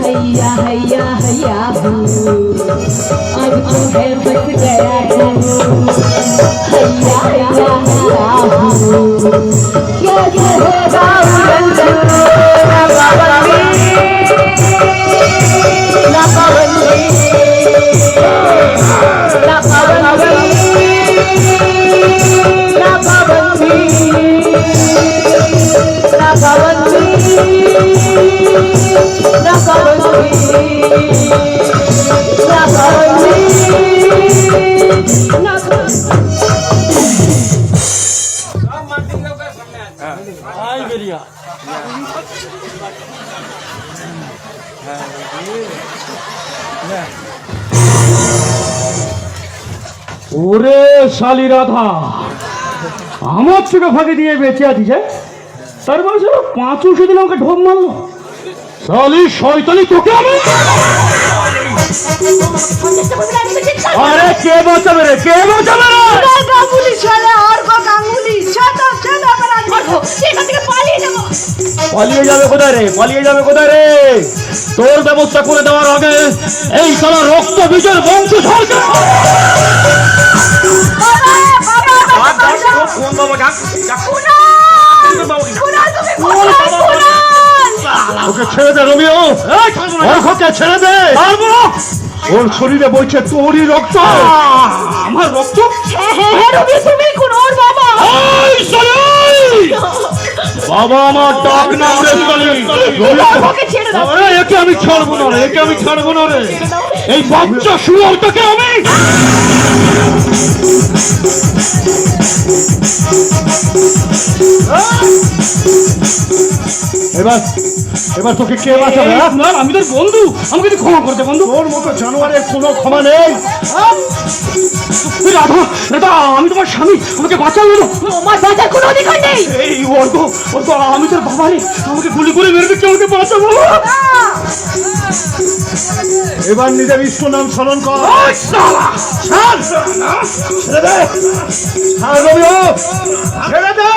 हैया हैया हैया अब तो है बच गया हैया हैया हैया क्या करेगा उलझन ना ওরে শালি রাধা আমার থেকে ফাঁকি দিয়ে বেঁচে আছি যে তার বলছে পাঁচু সেদিন আমাকে ঢোক মারলো শালি শয়তানি তোকে আমি আরে কে বাঁচাবে রে কে বাঁচাবে রে গাঙ্গুলি ছেলে আর গো গাঙ্গুলি ছেটা ছেটা অপরাধ করবো এখান থেকে পালিয়ে যাবো পালিয়ে যাবে কোথায় রে পালিয়ে যাবে কোথায় রে তোর ব্যবস্থা করে দেওয়ার আগে এই সারা রক্ত বীজের বংশ ঝড়কে কোন বাবা ওকে ছেড়ে দে রবিও ওকে ছেড়ে দে ওর শরীরে বইছে তোরই রক্ত আমার রক্ত রবি তুমি কোন ওর বাবা বাবা আমার ডাক নাম রে একে আমি ছাড়বো না রে একে আমি ছাড়বো না রে এই বাচ্চা শুয়োরটাকে আমি এবার এবার তোকে কে বাঁচাবে আমি তোর বন্ধু আমাকে তুই ক্ষমা করতে বন্ধু তোর মতো জানোয়ারের কোনো ক্ষমা নেই রাধা রাধা আমি তোমার স্বামী আমাকে বাঁচাবো আমার বাঁচার কোনো অধিকার নেই এই অর্ঘ অর্ঘ আমি তোর বাবা রে আমাকে গুলি করে মেরে দিচ্ছে আমাকে বাঁচাবো এবার নিজের ইষ্ট নাম স্মরণ কর ছেড়ে দে ছেড়ে দে